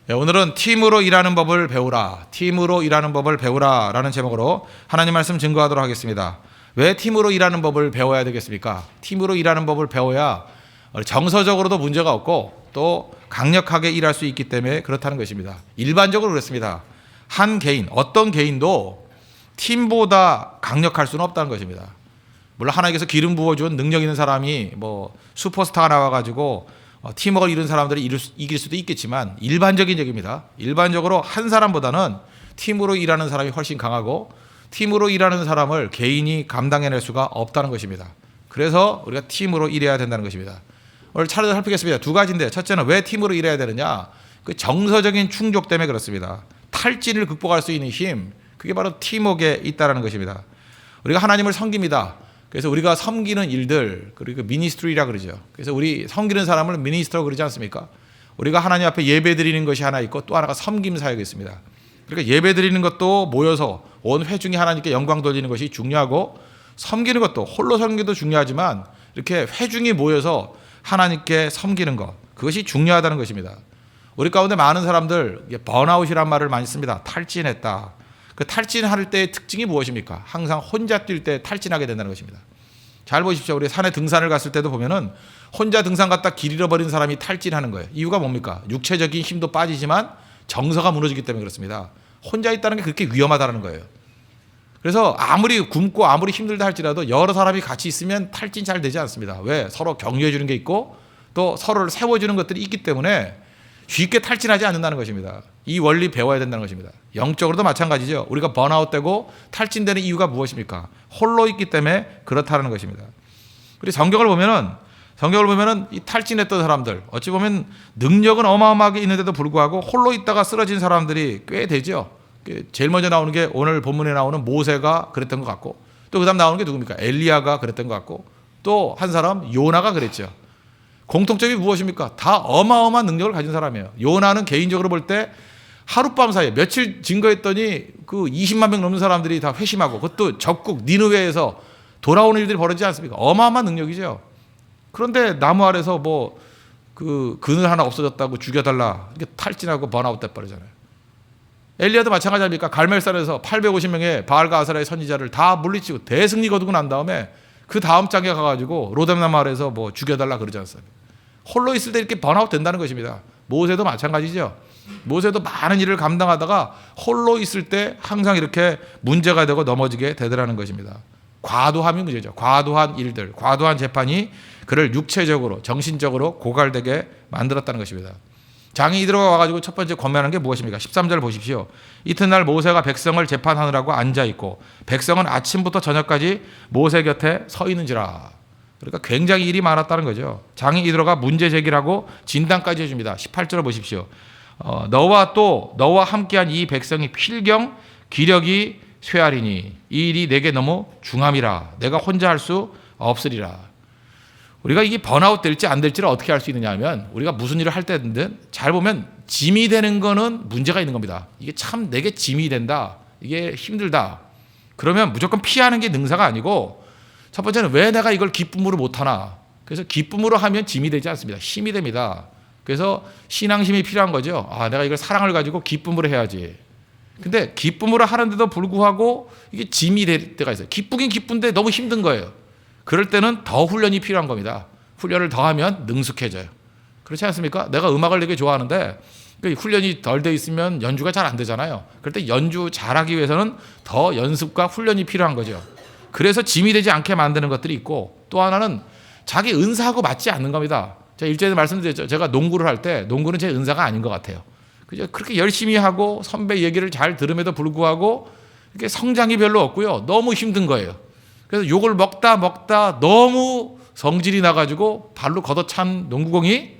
오늘은 팀으로 일하는 법을 배우라, 팀으로 일하는 법을 배우라 라는 제목으로 하나님 말씀 증거하도록 하겠습니다. 왜 팀으로 일하는 법을 배워야 되겠습니까? 팀으로 일하는 법을 배워야 정서적으로도 문제가 없고 또 강력하게 일할 수 있기 때문에 그렇다는 것입니다. 일반적으로 그렇습니다. 한 개인, 어떤 개인도 팀보다 강력할 수는 없다는 것입니다. 물론 하나님께서 기름 부어준 능력 있는 사람이 뭐 슈퍼스타가 나와가지고 팀워크를 이룬 사람들이 이길 수도 있겠지만 일반적인 얘기입니다. 일반적으로 한 사람보다는 팀으로 일하는 사람이 훨씬 강하고 팀으로 일하는 사람을 개인이 감당해낼 수가 없다는 것입니다. 그래서 우리가 팀으로 일해야 된다는 것입니다. 오늘 차례로 살피겠습니다. 두 가지인데, 첫째는 왜 팀으로 일해야 되느냐? 그 정서적인 충족 때문에 그렇습니다. 탈진을 극복할 수 있는 힘, 그게 바로 팀워크에 있다는 것입니다. 우리가 하나님을 섬깁니다. 그래서 우리가 섬기는 일들, 그리고 미니스트리라 그러죠. 그래서 우리 섬기는 사람을 미니스터라고 그러지 않습니까? 우리가 하나님 앞에 예배 드리는 것이 하나 있고 또 하나가 섬김 사역이 있습니다. 그러니까 예배 드리는 것도 모여서 온 회중이 하나님께 영광 돌리는 것이 중요하고, 섬기는 것도 홀로 섬기도 중요하지만 이렇게 회중이 모여서 하나님께 섬기는 것, 그것이 중요하다는 것입니다. 우리 가운데 많은 사람들 번아웃이란 말을 많이 씁니다. 탈진했다. 그 탈진할 때의 특징이 무엇입니까? 항상 혼자 뛸 때 탈진하게 된다는 것입니다. 잘 보십시오. 우리 산에 등산을 갔을 때도 보면은 혼자 등산 갔다 길 잃어버린 사람이 탈진하는 거예요. 이유가 뭡니까? 육체적인 힘도 빠지지만 정서가 무너지기 때문에 그렇습니다. 혼자 있다는 게 그렇게 위험하다는 거예요. 그래서 아무리 굶고 아무리 힘들다 할지라도 여러 사람이 같이 있으면 탈진 잘 되지 않습니다. 왜? 서로 격려해 주는 게 있고 또 서로를 세워주는 것들이 있기 때문에 쉽게 탈진하지 않는다는 것입니다. 이 원리 배워야 된다는 것입니다. 영적으로도 마찬가지죠. 우리가 번아웃되고 탈진되는 이유가 무엇입니까? 홀로 있기 때문에 그렇다는 것입니다. 그리고 성경을 보면은 이 탈진했던 사람들, 어찌 보면 능력은 어마어마하게 있는데도 불구하고 홀로 있다가 쓰러진 사람들이 꽤 되죠. 제일 먼저 나오는 게 오늘 본문에 나오는 모세가 그랬던 것 같고, 또 그다음 나오는 게 누굽니까? 엘리야가 그랬던 것 같고, 또 한 사람 요나가 그랬죠. 공통점이 무엇입니까? 다 어마어마한 능력을 가진 사람이에요. 요나는 개인적으로 볼 때 하룻밤 사이에 며칠 증거했더니 그 20만 명 넘는 사람들이 다 회심하고, 그것도 적국 니느웨에서 돌아오는 일들이 벌어지지 않습니까? 어마어마한 능력이죠. 그런데 나무 아래서 뭐 그 그늘 하나 없어졌다고 죽여달라, 이게 탈진하고 번아웃 돼버리잖아요. 엘리야도 마찬가지 아닙니까? 갈멜산에서 850명의 바알과 아세라의 선지자를 다 물리치고 대승리 거두고 난 다음에 그 다음 장에 가가지고 로뎀나무 아래에서 뭐 죽여달라 그러지 않습니까? 홀로 있을 때 이렇게 번아웃 된다는 것입니다. 모세도 마찬가지죠. 모세도 많은 일을 감당하다가 홀로 있을 때 항상 이렇게 문제가 되고 넘어지게 되더라는 것입니다. 과도함이 문제죠. 과도한 일들, 과도한 재판이 그를 육체적으로, 정신적으로 고갈되게 만들었다는 것입니다. 장이 이들어가 와가지고 첫 번째 권면하는 게 무엇입니까? 13절 보십시오. 이튿날 모세가 백성을 재판하느라고 앉아있고 백성은 아침부터 저녁까지 모세 곁에 서 있는지라. 그러니까 굉장히 일이 많았다는 거죠. 장이 이들어가 문제 제기를 하고 진단까지 해줍니다. 18절을 보십시오. 너와 함께한 이 백성이 필경 기력이 쇠하리니 이 일이 내게 너무 중함이라. 내가 혼자 할 수 없으리라. 우리가 이게 번아웃 될지 안 될지를 어떻게 알 수 있느냐 하면, 우리가 무슨 일을 할 때든 잘 보면 짐이 되는 거는 문제가 있는 겁니다. 이게 참 내게 짐이 된다, 이게 힘들다, 그러면 무조건 피하는 게 능사가 아니고, 첫 번째는 왜 내가 이걸 기쁨으로 못하나. 그래서 기쁨으로 하면 짐이 되지 않습니다. 힘이 됩니다. 그래서 신앙심이 필요한 거죠. 내가 이걸 사랑을 가지고 기쁨으로 해야지. 근데 기쁨으로 하는데도 불구하고 이게 짐이 될 때가 있어요. 기쁘긴 기쁜데 너무 힘든 거예요. 그럴 때는 더 훈련이 필요한 겁니다. 훈련을 더 하면 능숙해져요. 그렇지 않습니까? 내가 음악을 되게 좋아하는데 훈련이 덜 돼 있으면 연주가 잘 안 되잖아요. 그럴 때 연주 잘하기 위해서는 더 연습과 훈련이 필요한 거죠. 그래서 짐이 되지 않게 만드는 것들이 있고, 또 하나는 자기 은사하고 맞지 않는 겁니다. 제가 일전에 말씀드렸죠. 제가 농구를 할 때 농구는 제 은사가 아닌 것 같아요. 그죠? 그렇게 열심히 하고 선배 얘기를 잘 들음에도 불구하고 이렇게 성장이 별로 없고요. 너무 힘든 거예요. 그래서 욕을 먹다 너무 성질이 나가지고 발로 걷어찬 농구공이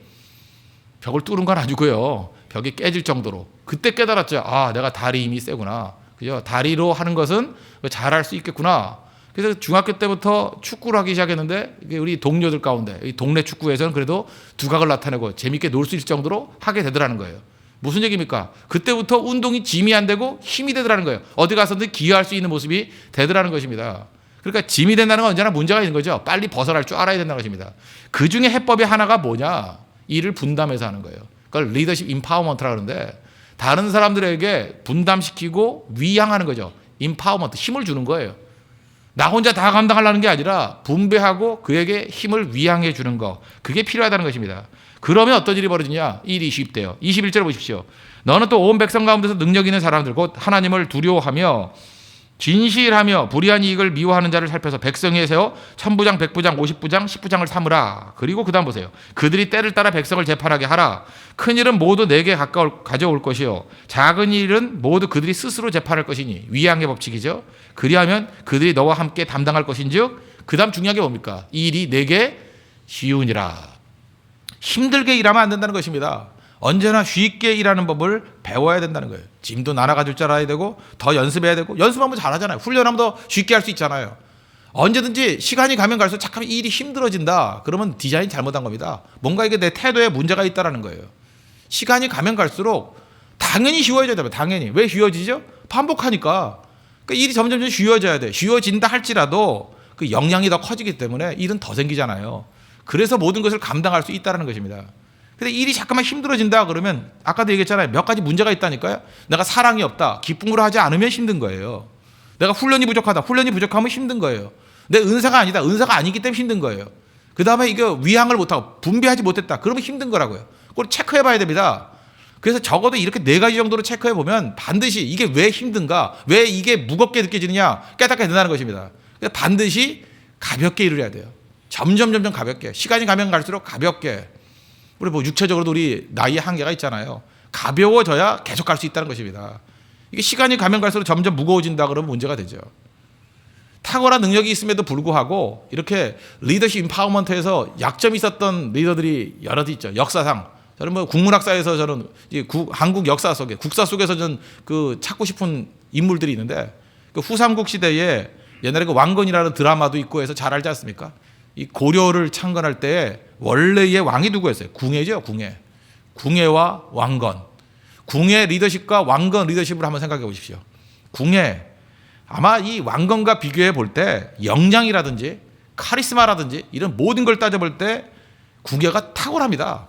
벽을 뚫은 건 아니고요. 벽이 깨질 정도로. 그때 깨달았죠. 내가 다리 힘이 세구나. 그죠? 다리로 하는 것은 잘할 수 있겠구나. 그래서 중학교 때부터 축구를 하기 시작했는데, 우리 동료들 가운데 이 동네 축구에서는 그래도 두각을 나타내고 재밌게 놀 수 있을 정도로 하게 되더라는 거예요. 무슨 얘기입니까? 그때부터 운동이 짐이 안 되고 힘이 되더라는 거예요. 어디 가서든 기여할 수 있는 모습이 되더라는 것입니다. 그러니까 짐이 된다는 건 언제나 문제가 있는 거죠. 빨리 벗어날 줄 알아야 된다는 것입니다. 그 중에 해법이 하나가 뭐냐? 일을 분담해서 하는 거예요. 그걸 리더십 임파워먼트라고 하는데 다른 사람들에게 분담시키고 위양하는 거죠. 임파워먼트, 힘을 주는 거예요. 나 혼자 다 감당하려는 게 아니라 분배하고 그에게 힘을 위양해 주는 거. 그게 필요하다는 것입니다. 그러면 어떤 일이 벌어지냐? 일이 쉽대요. 21절 보십시오. 너는 또 온 백성 가운데서 능력 있는 사람들 곧 하나님을 두려워하며 진실하며 불의한 이익을 미워하는 자를 살펴서 백성에 세워 천부장, 백부장, 50부장, 10부장을 삼으라. 그리고 그 다음 보세요. 그들이 때를 따라 백성을 재판하게 하라. 큰 일은 모두 내게 가져올 것이요 작은 일은 모두 그들이 스스로 재판할 것이니 위양의 법칙이죠. 그리하면 그들이 너와 함께 담당할 것인즉 그 다음 중요한 게 뭡니까? 이 일이 내게 쉬우니라. 힘들게 일하면 안 된다는 것입니다. 언제나 쉽게 일하는 법을 배워야 된다는 거예요. 짐도 나눠가 줄 줄 알아야 되고 더 연습해야 되고 연습하면 잘하잖아요. 훈련하면 더 쉽게 할 수 있잖아요. 언제든지 시간이 가면 갈수록 잠깐 일이 힘들어진다. 그러면 디자인 잘못한 겁니다. 뭔가 이게 내 태도에 문제가 있다는 거예요. 시간이 가면 갈수록 당연히 쉬워져야 돼요. 당연히. 왜 쉬워지죠? 반복하니까. 그러니까 일이 점점 쉬워져야 돼. 쉬워진다 할지라도 그 역량이 더 커지기 때문에 일은 더 생기잖아요. 그래서 모든 것을 감당할 수 있다는 것입니다. 근데 일이 잠깐만 힘들어진다 그러면 아까도 얘기했잖아요. 몇 가지 문제가 있다니까요. 내가 사랑이 없다. 기쁨으로 하지 않으면 힘든 거예요. 내가 훈련이 부족하다. 훈련이 부족하면 힘든 거예요. 내 은사가 아니다. 은사가 아니기 때문에 힘든 거예요. 그 다음에 이게 위양을 못하고 분배하지 못했다. 그러면 힘든 거라고요. 그걸 체크해 봐야 됩니다. 그래서 적어도 이렇게 4가지 정도로 체크해 보면 반드시 이게 왜 힘든가, 왜 이게 무겁게 느껴지느냐 깨닫게 된다는 것입니다. 그래서 반드시 가볍게 일을 해야 돼요. 점점 가볍게. 시간이 가면 갈수록 가볍게. 우리 뭐 육체적으로도 우리 나이에 한계가 있잖아요. 가벼워져야 계속 갈 수 있다는 것입니다. 이게 시간이 가면 갈수록 점점 무거워진다 그러면 문제가 되죠. 탁월한 능력이 있음에도 불구하고 이렇게 리더십 임파워먼트에서 약점이 있었던 리더들이 여럿 있죠. 역사상 저는 뭐 국문학사에서 저는 한국 역사 속에 국사 속에서 저는 그 찾고 싶은 인물들이 있는데 그 후삼국 시대에 옛날에 그 왕건이라는 드라마도 있고 해서 잘 알지 않습니까? 이 고려를 창건할 때 원래의 왕이 누구였어요? 궁예죠, 궁예. 궁예와 왕건. 궁예 리더십과 왕건 리더십을 한번 생각해 보십시오. 궁예. 아마 이 왕건과 비교해 볼 때 역량이라든지 카리스마라든지 이런 모든 걸 따져볼 때 궁예가 탁월합니다.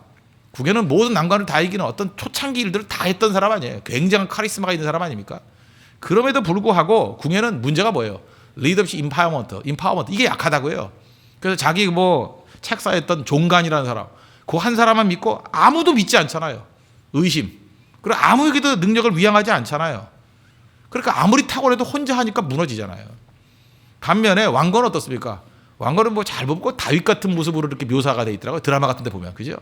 궁예는 모든 난관을 다 이기는 어떤 초창기 일들을 다 했던 사람 아니에요. 굉장한 카리스마가 있는 사람 아닙니까? 그럼에도 불구하고 궁예는 문제가 뭐예요? 리더십 임파워먼트 이게 약하다고요. 그래서 자기 뭐 책사했던 종간이라는 사람, 그 한 사람만 믿고 아무도 믿지 않잖아요. 의심. 그리고 아무에게도 능력을 위양하지 않잖아요. 그러니까 아무리 탁월해도 혼자 하니까 무너지잖아요. 반면에 왕건은 어떻습니까? 왕건은 뭐 잘 뽑고 다윗 같은 모습으로 이렇게 묘사가 돼 있더라고요. 드라마 같은 데 보면. 그죠?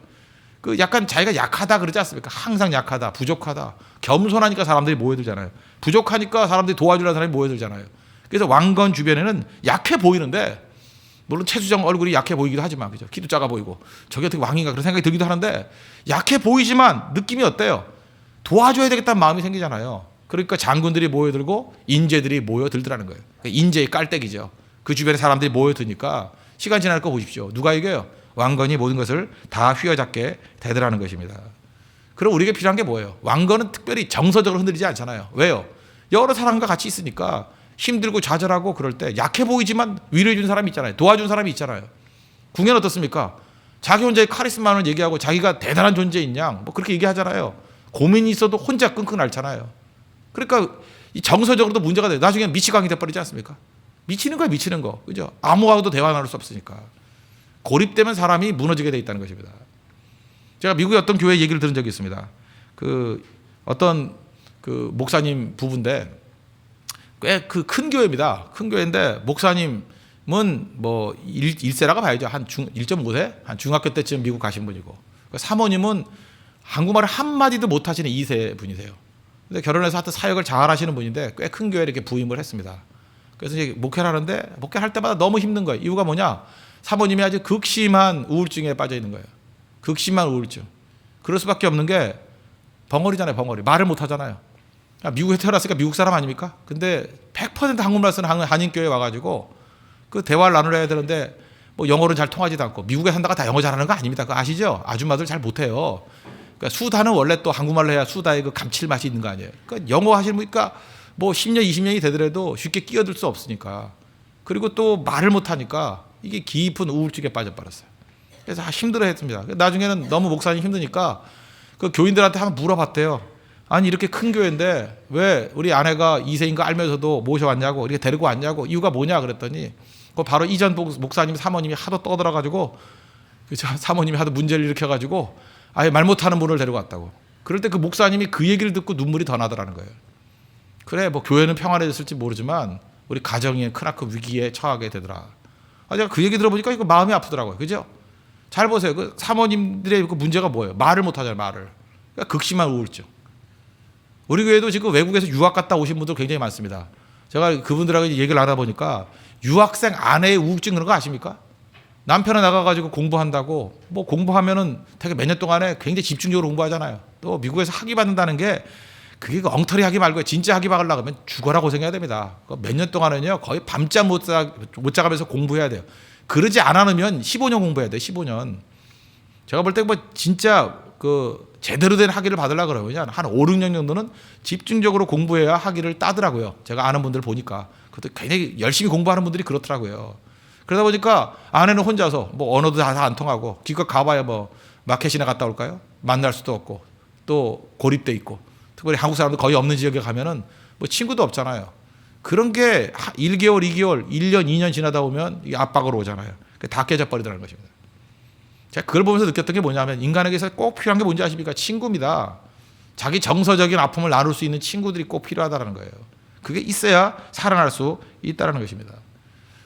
그 약간 자기가 약하다 그러지 않습니까? 항상 약하다, 부족하다. 겸손하니까 사람들이 모여들잖아요. 부족하니까 사람들이 도와주려는 사람이 모여들잖아요. 그래서 왕건 주변에는 약해 보이는데 물론 최수정 얼굴이 약해 보이기도 하지만 그죠? 키도 작아 보이고 저게 어떻게 왕인가 그런 생각이 들기도 하는데 약해 보이지만 느낌이 어때요? 도와줘야 되겠다는 마음이 생기잖아요. 그러니까 장군들이 모여들고 인재들이 모여들더라는 거예요. 인재의 깔때기죠. 그 주변에 사람들이 모여드니까 시간 지날 거 보십시오. 누가 이겨요? 왕건이 모든 것을 다 휘어잡게 되더라는 것입니다. 그럼 우리에게 필요한 게 뭐예요? 왕건은 특별히 정서적으로 흔들리지 않잖아요. 왜요? 여러 사람과 같이 있으니까 힘들고 좌절하고 그럴 때 약해 보이지만 위로해 준 사람이 있잖아요. 도와준 사람이 있잖아요. 궁예는 어떻습니까? 자기 혼자의 카리스마를 얘기하고 자기가 대단한 존재인 양 뭐 그렇게 얘기하잖아요. 고민이 있어도 혼자 끙끙 앓잖아요. 그러니까 이 정서적으로도 문제가 돼요. 나중에 미치광이 돼버리지 않습니까? 미치는 거야, 미치는 거. 그죠? 아무하고도 대화 나눌 수 없으니까. 고립되면 사람이 무너지게 돼 있다는 것입니다. 제가 미국의 어떤 교회 얘기를 들은 적이 있습니다. 그 어떤 그 목사님 부부인데 꽤 그 큰 교회입니다. 큰 교회인데 목사님은 뭐 1세라고 봐야죠. 한 1.5세? 한 중학교 때쯤 미국 가신 분이고 사모님은 한국말을 한마디도 못하시는 2세 분이세요. 근데 결혼해서 하여튼 사역을 잘 하시는 분인데 꽤 큰 교회에 이렇게 부임을 했습니다. 그래서 이제 목회를 하는데 목회할 때마다 너무 힘든 거예요. 이유가 뭐냐? 사모님이 아주 극심한 우울증에 빠져 있는 거예요. 극심한 우울증. 그럴 수밖에 없는 게 벙어리잖아요, 벙어리. 말을 못 하잖아요. 미국에 태어났으니까 미국 사람 아닙니까? 근데 100% 한국말 쓰는 한인교회에 와가지고 그 대화를 나누려 되는데 뭐 영어는 잘 통하지도 않고 미국에 산다가 다 영어 잘하는 거 아닙니다. 그거 아시죠? 아줌마들 잘 못해요. 그러니까 수다는 원래 또 한국말로 해야 수다의 그 감칠맛이 있는 거 아니에요. 그러니까 영어 하시는 분이니까 뭐 10년, 20년이 되더라도 쉽게 끼어들 수 없으니까. 그리고 또 말을 못하니까 이게 깊은 우울증에 빠져버렸어요. 그래서 힘들어했습니다. 나중에는 너무 목사님 힘드니까 그 교인들한테 한번 물어봤대요. 아니 이렇게 큰 교회인데 왜 우리 아내가 2세인 거 알면서도 모셔왔냐고, 이렇게 데리고 왔냐고, 이유가 뭐냐 그랬더니 그 바로 이전 목사님 사모님이 하도 떠들어가지고 사모님이 하도 문제를 일으켜가지고 아예 말 못하는 분을 데리고 왔다고. 그럴 때 그 목사님이 그 얘기를 듣고 눈물이 더 나더라는 거예요. 그래 뭐 교회는 평안해졌을지 모르지만 우리 가정이 크나큰 위기에 처하게 되더라. 제가 그 얘기 들어보니까 이거 마음이 아프더라고요. 그죠? 잘 보세요. 그 사모님들의 그 문제가 뭐예요? 말을 못하잖아요. 말을. 그러니까 극심한 우울증. 우리 교회도 지금 외국에서 유학 갔다 오신 분들 굉장히 많습니다. 제가 그분들하고 얘기를 나눠보니까 유학생 아내의 우울증 그런 거 아십니까? 남편은 나가가지고 공부한다고, 뭐 공부하면은 되게 몇 년 동안에 굉장히 집중적으로 공부하잖아요. 또 미국에서 학위 받는다는 게 그게 엉터리 학위 말고 진짜 학위 받으려고 하면 죽어라 고생해야 됩니다. 몇 년 동안은요 거의 밤잠 못 자가면서 공부해야 돼요. 그러지 않으면 15년 공부해야 돼요. 15년. 제가 볼 때 뭐 진짜 그 제대로 된 학위를 받으려고 그러면 한 5, 6년 정도는 집중적으로 공부해야 학위를 따더라고요. 제가 아는 분들 보니까. 그것도 굉장히 열심히 공부하는 분들이 그렇더라고요. 그러다 보니까 아내는 혼자서 뭐 언어도 다 안 통하고 기껏 가봐야 뭐 마켓이나 갔다 올까요? 만날 수도 없고 또 고립돼 있고 특별히 한국 사람들 거의 없는 지역에 가면은 뭐 친구도 없잖아요. 그런 게 1개월, 2개월, 1년, 2년 지나다 보면 이 압박으로 오잖아요. 다 깨져버리더라는 것입니다. 제가 그걸 보면서 느꼈던 게 뭐냐면 인간에게서 꼭 필요한 게 뭔지 아십니까? 친구입니다. 자기 정서적인 아픔을 나눌 수 있는 친구들이 꼭 필요하다는 거예요. 그게 있어야 살아날 수 있다는 것입니다.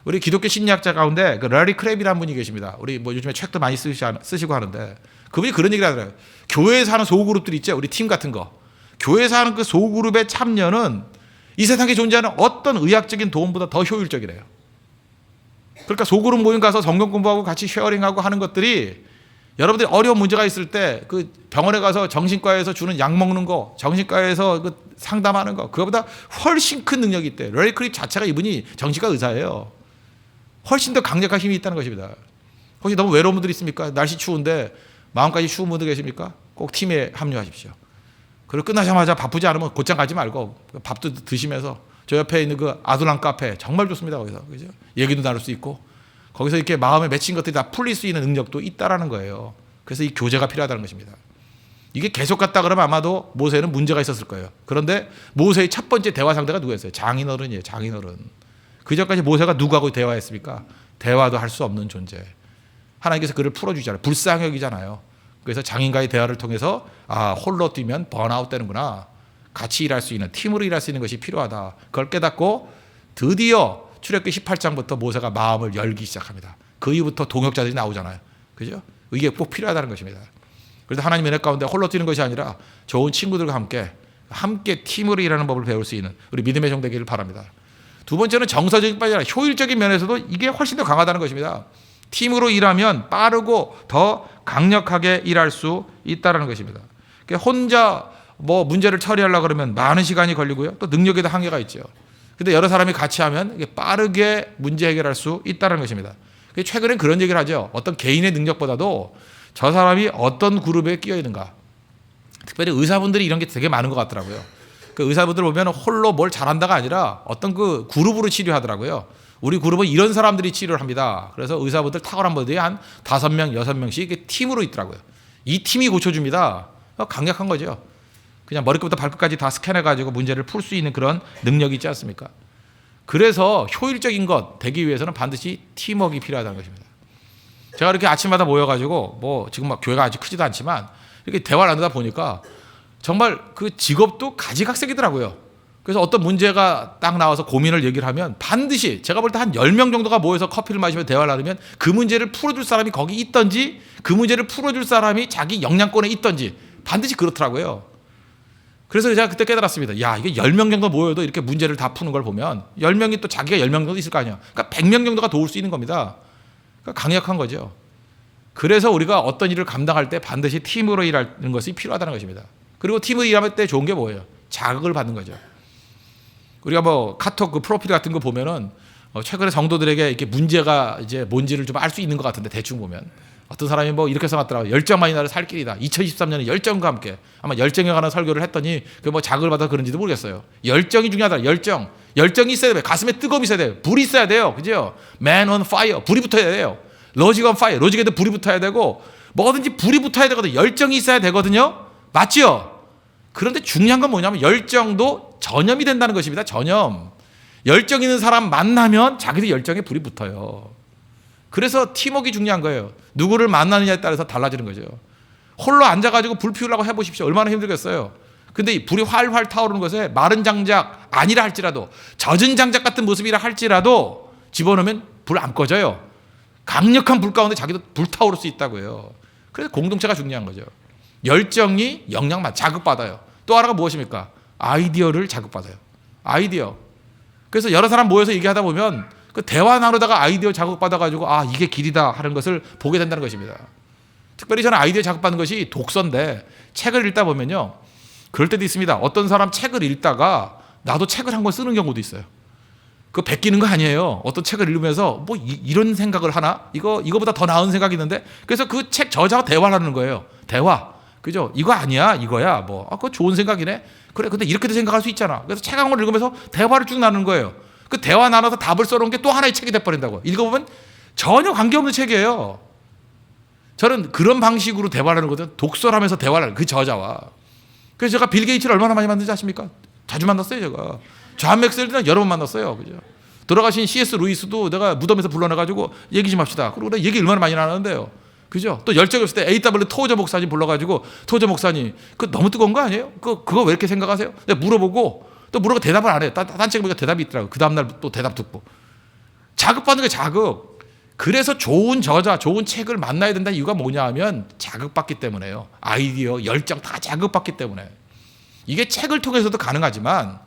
우리 기독교 심리학자 가운데 그 래리 크랩이라는 분이 계십니다. 우리 뭐 요즘에 책도 많이 쓰시고 하는데 그분이 그런 얘기를 하더라고요. 교회에서 하는 소그룹들이 있죠. 우리 팀 같은 거. 교회에서 하는 그 소그룹의 참여는 이 세상에 존재하는 어떤 의학적인 도움보다 더 효율적이래요. 그러니까 소그룹 모임 가서 성경 공부하고 같이 쉐어링하고 하는 것들이 여러분들이 어려운 문제가 있을 때 그 병원에 가서 정신과에서 주는 약 먹는 거, 정신과에서 그 상담하는 거, 그거보다 훨씬 큰 능력이 있대요. 래리 크립 자체가 이분이 정신과 의사예요. 훨씬 더 강력한 힘이 있다는 것입니다. 혹시 너무 외로운 분들 있습니까? 날씨 추운데 마음까지 추운 분들 계십니까? 꼭 팀에 합류하십시오. 그리고 끝나자마자 바쁘지 않으면 곧장 가지 말고 밥도 드시면서 저 옆에 있는 그 아둘람 카페 정말 좋습니다. 거기서 그죠? 얘기도 나눌 수 있고 거기서 이렇게 마음에 맺힌 것들이 다 풀릴 수 있는 능력도 있다라는 거예요. 그래서 이 교제가 필요하다는 것입니다. 이게 계속 갔다 그러면 아마도 모세는 문제가 있었을 거예요. 그런데 모세의 첫 번째 대화 상대가 누구였어요? 장인어른이에요. 장인어른. 그전까지 모세가 누구하고 대화했습니까? 대화도 할 수 없는 존재. 하나님께서 그를 풀어주잖아요. 불쌍히 여기잖아요. 그래서 장인과의 대화를 통해서 홀로 뛰면 번아웃 되는구나. 같이 일할 수 있는, 팀으로 일할 수 있는 것이 필요하다. 그걸 깨닫고 드디어 출애굽기 18장부터 모세가 마음을 열기 시작합니다. 그 이후부터 동역자들이 나오잖아요. 그죠? 이게 꼭 필요하다는 것입니다. 그래서 하나님의 은혜 가운데 홀로 뛰는 것이 아니라 좋은 친구들과 함께 팀으로 일하는 법을 배울 수 있는 우리 믿음의 종 되기를 바랍니다. 두 번째는 정서적인 뿐 아니라 효율적인 면에서도 이게 훨씬 더 강하다는 것입니다. 팀으로 일하면 빠르고 더 강력하게 일할 수 있다는 것입니다. 혼자 뭐 문제를 처리하려고 그러면 많은 시간이 걸리고요. 또 능력에도 한계가 있죠. 근데 여러 사람이 같이 하면 이게 빠르게 문제 해결할 수 있다는 것입니다. 최근엔 그런 얘기를 하죠. 어떤 개인의 능력보다도 저 사람이 어떤 그룹에 끼어 있는가. 특별히 의사분들이 이런 게 되게 많은 것 같더라고요. 그 의사분들 보면 홀로 뭘 잘한다가 아니라 어떤 그 그룹으로 치료하더라고요. 우리 그룹은 이런 사람들이 치료를 합니다. 그래서 의사분들 탁월한 분들이 한 5명, 6명씩 팀으로 있더라고요. 이 팀이 고쳐줍니다. 강력한 거죠. 그냥 머리끝부터 발끝까지 다 스캔해가지고 문제를 풀 수 있는 그런 능력이 있지 않습니까? 그래서 효율적인 것 되기 위해서는 반드시 팀워크가 필요하다는 것입니다. 제가 이렇게 아침마다 모여가지고 뭐 지금 막 교회가 아직 크지도 않지만 이렇게 대화를 나누다 보니까 정말 그 직업도 가지각색이더라고요. 그래서 어떤 문제가 딱 나와서 고민을 얘기를 하면 반드시 제가 볼 때 한 10명 정도가 모여서 커피를 마시며 대화를 나누면 그 문제를 풀어줄 사람이 거기 있던지 그 문제를 풀어줄 사람이 자기 역량권에 있던지 반드시 그렇더라고요. 그래서 제가 그때 깨달았습니다. 야, 이게 10명 정도 모여도 이렇게 문제를 다 푸는 걸 보면 10명이 또 자기가 10명 정도 있을 거 아니야. 그러니까 100명 정도가 도울 수 있는 겁니다. 그러니까 강력한 거죠. 그래서 우리가 어떤 일을 감당할 때 반드시 팀으로 일하는 것이 필요하다는 것입니다. 그리고 팀으로 일할 때 좋은 게 뭐예요? 자극을 받는 거죠. 우리가 뭐 카톡 그 프로필 같은 거 보면은 최근에 성도들에게 이렇게 문제가 이제 뭔지를 좀 알 수 있는 것 같은데 대충 보면 어떤 사람이 뭐 이렇게 써놨더라고요. 열정만이 나를 살 길이다. 2023년에 열정과 함께 아마 열정에 관한 설교를 했더니 그 뭐 자극을 받아서 그런지도 모르겠어요. 열정이 중요하다. 열정이 있어야 돼요. 가슴에 뜨거움이 있어야 돼요. 불이 있어야 돼요. 그죠? Man on fire. 불이 붙어야 돼요. Logic on fire. 로직에도 불이 붙어야 되고 뭐든지 불이 붙어야 되거든요. 열정이 있어야 되거든요. 맞지요? 그런데 중요한 건 뭐냐면 열정도 전염이 된다는 것입니다. 전염. 열정 있는 사람 만나면 자기도 열정에 불이 붙어요. 그래서 팀워크가 중요한 거예요. 누구를 만나느냐에 따라서 달라지는 거죠. 홀로 앉아가지고 불 피우려고 해보십시오. 얼마나 힘들겠어요. 근데 이 불이 활활 타오르는 것에 마른 장작 아니라 할지라도 젖은 장작 같은 모습이라 할지라도 집어넣으면 불 안 꺼져요. 강력한 불 가운데 자기도 불타오를 수 있다고요. 그래서 공동체가 중요한 거죠. 열정이 영향만 자극받아요. 또 하나가 무엇입니까? 아이디어를 자극받아요. 아이디어. 그래서 여러 사람 모여서 얘기하다 보면 그 대화 나누다가 아이디어 자극받아가지고 아 이게 길이다 하는 것을 보게 된다는 것입니다. 특별히 저는 아이디어 자극받는 것이 독서인데 책을 읽다 보면요. 그럴 때도 있습니다. 어떤 사람 책을 읽다가 나도 책을 한 권 쓰는 경우도 있어요. 그거 베끼는 거 아니에요. 어떤 책을 읽으면서 뭐 이런 생각을 하나? 이거보다 더 나은 생각이 있는데 그래서 그 책 저자와 대화를 하는 거예요. 대화. 그죠? 이거 아니야. 이거야. 그거 좋은 생각이네. 그래. 근데 이렇게도 생각할 수 있잖아. 그래서 책 한 권 읽으면서 대화를 쭉 나누는 거예요. 그 대화 나눠서 답을 써놓은 게 또 하나의 책이 돼버린다고. 읽어보면 전혀 관계없는 책이에요. 저는 그런 방식으로 대화를 하는 거거든. 독서를 하면서 대화를 하는 그 저자와. 그래서 제가 빌 게이츠를 얼마나 많이 만든지 아십니까? 자주 만났어요, 제가. 존 맥스웰도 여러 번 만났어요. 그죠? 돌아가신 C.S. 루이스도 내가 무덤에서 불러내가지고 얘기 좀 합시다. 그리고 내가 얘기 얼마나 많이 나누는데요. 그죠? 또 열정이 없을 때 A.W. 토저 목사님 불러가지고 토저 목사님, 그거 너무 뜨거운 거 아니에요? 그거 왜 이렇게 생각하세요? 내가 물어보고 또 물어보고 대답을 안 해요. 딴 책에 보니까 대답이 있더라고요. 그 다음날 또 대답 듣고. 자극받는 게 자극. 그래서 좋은 저자, 좋은 책을 만나야 된다는 이유가 뭐냐 하면 자극받기 때문에요. 아이디어, 열정 다 자극받기 때문에. 이게 책을 통해서도 가능하지만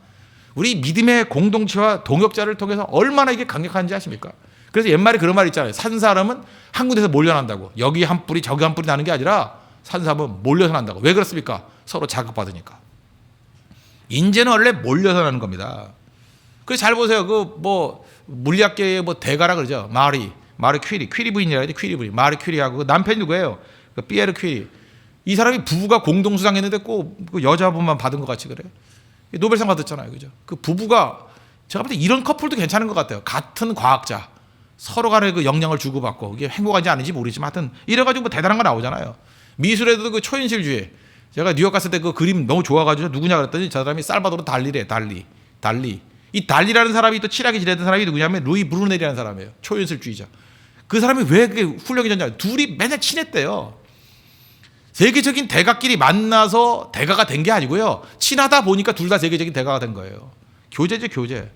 우리 믿음의 공동체와 동역자를 통해서 얼마나 이게 강력한지 아십니까? 그래서 옛말에 그런 말 있잖아요. 산 사람은 한 군데서 몰려난다고. 여기 한 뿌리 저기 한 뿌리 나는 게 아니라 산 사람은 몰려서 난다고. 왜 그렇습니까? 서로 자극받으니까. 인재는 원래 몰려서 나는 겁니다. 그래서 잘 보세요. 물리학계의 대가라 그러죠. 마리 퀴리 부인이라 해야지. 퀴리 부인. 마리 퀴리하고 남편이 누구예요? 피에르 퀴리. 이 사람이 부부가 공동수상했는데 꼭 여자분만 받은 것 같이 그래요. 노벨상 받았잖아요. 그죠? 그 부부가 제가 볼 때 이런 커플도 괜찮은 것 같아요. 같은 과학자. 서로 간에 그 영향을 주고받고 이게 행복한지 아닌지 모르지만 하여튼 이래가지고 대단한 거 나오잖아요. 미술에도 그 초현실주의. 제가 뉴욕 갔을 때 그 그림 너무 좋아가지고 누구냐 그랬더니 저 사람이 살바도르 달리래. 달리. 이 달리라는 사람이 또 친하게 지내던 사람이 누구냐면 루이 브루넬이라는 사람이에요. 초현실주의자. 그 사람이 왜 그게 훌륭히 졌냐. 둘이 맨날 친했대요. 세계적인 대가끼리 만나서 대가가 된 게 아니고요. 친하다 보니까 둘 다 세계적인 대가가 된 거예요. 교제죠, 교제.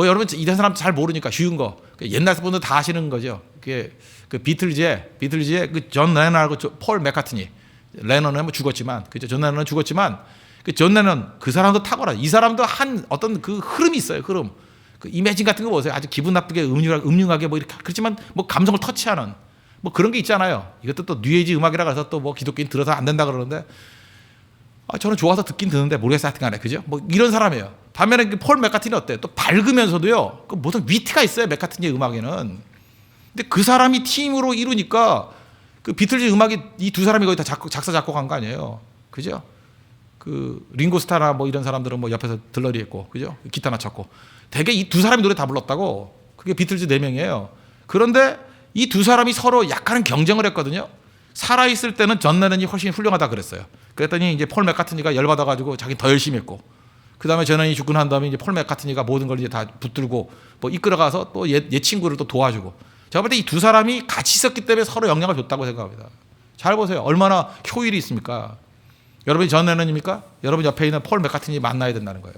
여러분 이런 사람 잘 모르니까 쉬운 거. 옛날 분들 다 아시는 거죠. 그게 그 비틀즈의 그 존 레넌하고 폴 맥카트니. 레넌은 죽었지만, 그죠? 존 레넌은 죽었지만, 그 존 레넌 그 사람도 탁월한. 이 사람도 한 어떤 그 흐름이 있어요. 흐름. 그 이매진 같은 거 보세요. 아주 기분 나쁘게 음흉하게 이렇게 그렇지만 감성을 터치하는. 그런 게 있잖아요. 이것도 또 뉴에이지 음악이라 해서 또 기독교인 들어서 안 된다 그러는데 저는 좋아서 듣긴 듣는데 모르겠어요. 하여튼 간에 그죠? 이런 사람이에요. 반면에 폴 맥카트니 어때요? 또 밝으면서도요. 무슨 위트가 있어요. 맥카트니의 음악에는. 근데 그 사람이 팀으로 이루니까 그 비틀즈 음악이 이 두 사람이 거의 다 작사 작곡한 거 아니에요. 그죠? 그 링고스타나 이런 사람들은 옆에서 들러리 했고 그죠? 기타나 쳤고 대개 이 두 사람이 노래 다 불렀다고. 그게 비틀즈 4명이에요. 그런데 이 두 사람이 서로 약간은 경쟁을 했거든요. 살아있을 때는 존 레넌이 훨씬 훌륭하다 그랬어요. 그랬더니 이제 폴 맥카트니가 열받아가지고 자기 더 열심히 했고, 그 다음에 존 레넌이 죽고 난 다음에 이제 폴 맥카트니가 모든 걸 이제 다 붙들고 이끌어가서 또 얘 친구를 또 도와주고. 제가 볼 때 이 두 사람이 같이 있었기 때문에 서로 영향을 줬다고 생각합니다. 잘 보세요. 얼마나 효율이 있습니까? 여러분이 존 레넌입니까? 여러분 옆에 있는 폴 맥카트니 만나야 된다는 거예요.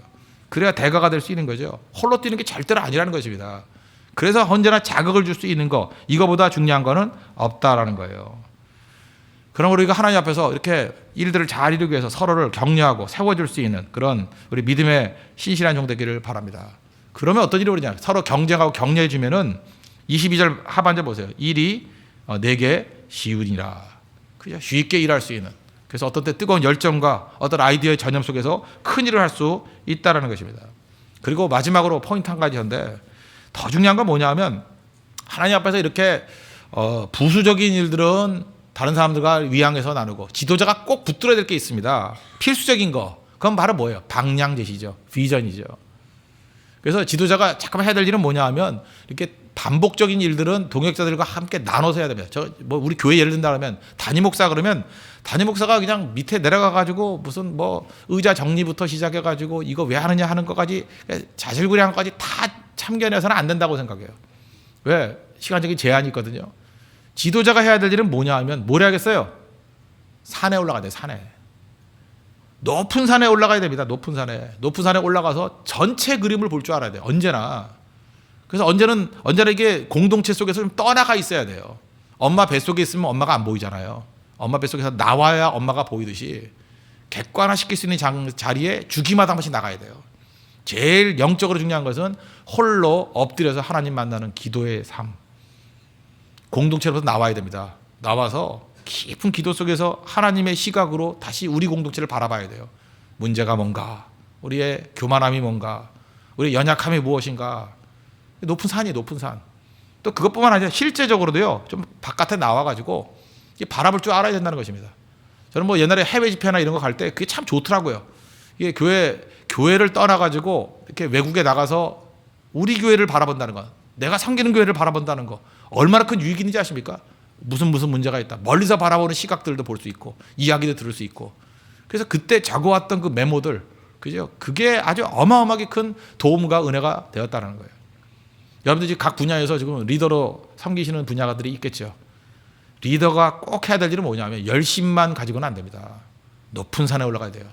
그래야 대가가 될 수 있는 거죠. 홀로 뛰는 게 절대로 아니라는 것입니다. 그래서 언제나 자극을 줄 수 있는 거, 이거보다 중요한 거는 없다라는 거예요. 그럼 우리가 하나님 앞에서 이렇게 일들을 잘 이루기 위해서 서로를 격려하고 세워줄 수 있는 그런 우리 믿음의 신실한 종 되기를 바랍니다. 그러면 어떤 일이 오느냐? 서로 경쟁하고 격려해 주면은 22절 하반절 보세요. 일이 내게 쉬우니라. 그냥 쉽게 일할 수 있는. 그래서 어떤 때 뜨거운 열정과 어떤 아이디어의 전염 속에서 큰 일을 할 수 있다라는 것입니다. 그리고 마지막으로 포인트 한 가지인데 더 중요한 건 뭐냐 하면 하나님 앞에서 이렇게 부수적인 일들은 다른 사람들과 위양해서 나누고 지도자가 꼭 붙들어야 될 게 있습니다. 필수적인 거. 그건 바로 뭐예요? 방향 제시죠. 비전이죠. 그래서 지도자가 잠깐만 해야 될 일은 뭐냐 하면 이렇게 반복적인 일들은 동역자들과 함께 나눠서 해야 됩니다. 뭐 우리 교회 예를 든다 그러면 담임 목사 그러면 담임 목사가 그냥 밑에 내려가 가지고 무슨 뭐 의자 정리부터 시작해 가지고 이거 왜 하느냐 하는 것까지 자질구레한 것까지 다 참견해서는 안 된다고 생각해요. 왜? 시간적인 제한이 있거든요. 지도자가 해야 될 일은 뭐냐 하면 뭘 해야겠어요? 산에 올라가야 돼요. 산에. 높은 산에 올라가야 됩니다. 높은 산에 올라가서 전체 그림을 볼 줄 알아야 돼요. 언제나. 그래서 언제나 이게 공동체 속에서 좀 떠나가 있어야 돼요. 엄마 뱃속에 있으면 엄마가 안 보이잖아요. 엄마 뱃속에서 나와야 엄마가 보이듯이 객관화시킬 수 있는 자리에 주기마다 한 번씩 나가야 돼요. 제일 영적으로 중요한 것은 홀로 엎드려서 하나님 만나는 기도의 삶. 공동체로부터 나와야 됩니다. 나와서 깊은 기도 속에서 하나님의 시각으로 다시 우리 공동체를 바라봐야 돼요. 문제가 뭔가, 우리의 교만함이 뭔가, 우리의 연약함이 무엇인가. 높은 산이에요. 높은 산. 또 그것뿐만 아니라 실제적으로도요. 좀 바깥에 나와가지고 바라볼 줄 알아야 된다는 것입니다. 저는 뭐 옛날에 해외 집회나 이런 거 갈 때 그게 참 좋더라고요. 이게 교회를 떠나가지고 이렇게 외국에 나가서 우리 교회를 바라본다는 거, 내가 섬기는 교회를 바라본다는 거 얼마나 큰 유익이 있는지 아십니까? 무슨 문제가 있다. 멀리서 바라보는 시각들도 볼 수 있고 이야기도 들을 수 있고. 그래서 그때 적어왔던 그 메모들, 그죠? 그게 아주 어마어마하게 큰 도움과 은혜가 되었다는 거예요. 여러분들 지금 각 분야에서 지금 리더로 섬기시는 분야들이 있겠죠. 리더가 꼭 해야 될 일은 뭐냐면 열심만 가지고는 안 됩니다. 높은 산에 올라가야 돼요.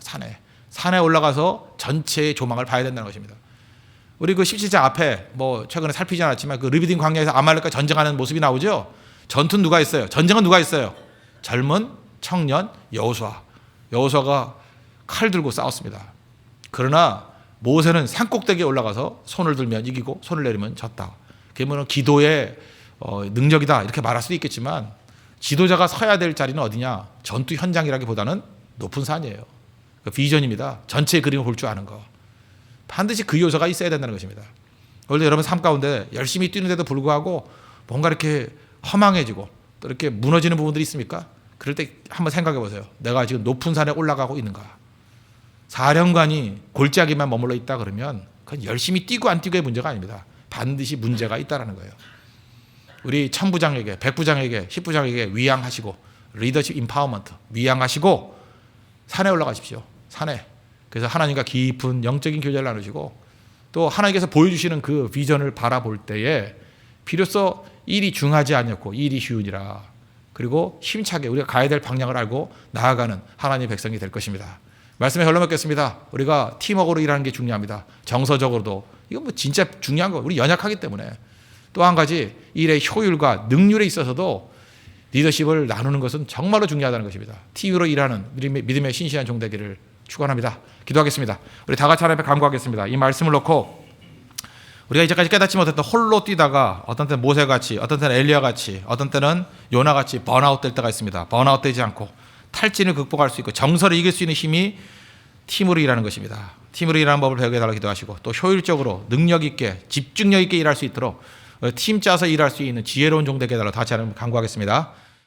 산에 올라가서 전체의 조망을 봐야 된다는 것입니다. 우리 그 17장 앞에 뭐 최근에 살피지 않았지만 그 르비딤 광야에서 아말렉과 전쟁하는 모습이 나오죠. 전투는 누가 있어요? 전쟁은 누가 있어요? 젊은 청년 여호수아가 칼 들고 싸웠습니다. 그러나 모세는 산꼭대기에 올라가서 손을 들면 이기고 손을 내리면 졌다. 그게 뭐 기도의 능력이다 이렇게 말할 수도 있겠지만 지도자가 서야 될 자리는 어디냐? 전투 현장이라기보다는 높은 산이에요. 그 비전입니다. 전체의 그림을 볼 줄 아는 거. 반드시 그 요소가 있어야 된다는 것입니다. 원래 여러분 삶 가운데 열심히 뛰는데도 불구하고 뭔가 이렇게 허망해지고 또 이렇게 무너지는 부분들이 있습니까? 그럴 때 한번 생각해 보세요. 내가 지금 높은 산에 올라가고 있는가? 사령관이 골짜기만 머물러 있다 그러면 그건 열심히 뛰고 안 뛰고의 문제가 아닙니다. 반드시 문제가 있다는 거예요. 우리 천부장에게, 백부장에게, 십부장에게 위양하시고 리더십 임파워먼트 위양하시고 산에 올라가십시오. 산에. 그래서 하나님과 깊은 영적인 교제를 나누시고 또 하나님께서 보여주시는 그 비전을 바라볼 때에 비로소 일이 중하지 않았고 일이 쉬우니라. 그리고 힘차게 우리가 가야 될 방향을 알고 나아가는 하나님의 백성이 될 것입니다. 말씀에 흘러먹겠습니다. 우리가 팀워크로 일하는 게 중요합니다. 정서적으로도 이건 뭐 진짜 중요한 거. 우리 연약하기 때문에. 또 한 가지 일의 효율과 능률에 있어서도 리더십을 나누는 것은 정말로 중요하다는 것입니다. 팀으로 일하는 믿음의 신실한 종 되기를 축원합니다. 기도하겠습니다. 우리 다 같이 하나님 앞에 간구하겠습니다. 이 말씀을 놓고 우리가 이제까지 깨닫지 못했던 홀로 뛰다가 어떤 때는 모세같이, 어떤 때는 엘리야같이, 어떤 때는 요나같이 번아웃 될 때가 있습니다. 번아웃 되지 않고 탈진을 극복할 수 있고 정서를 이길 수 있는 힘이 팀으로 일하는 것입니다. 팀으로 일하는 법을 배우게 해달라고 기도하시고 또 효율적으로 능력 있게 집중력 있게 일할 수 있도록 팀 짜서 일할 수 있는 지혜로운 종 되게 해달라고 다시 한번 간구하겠습니다.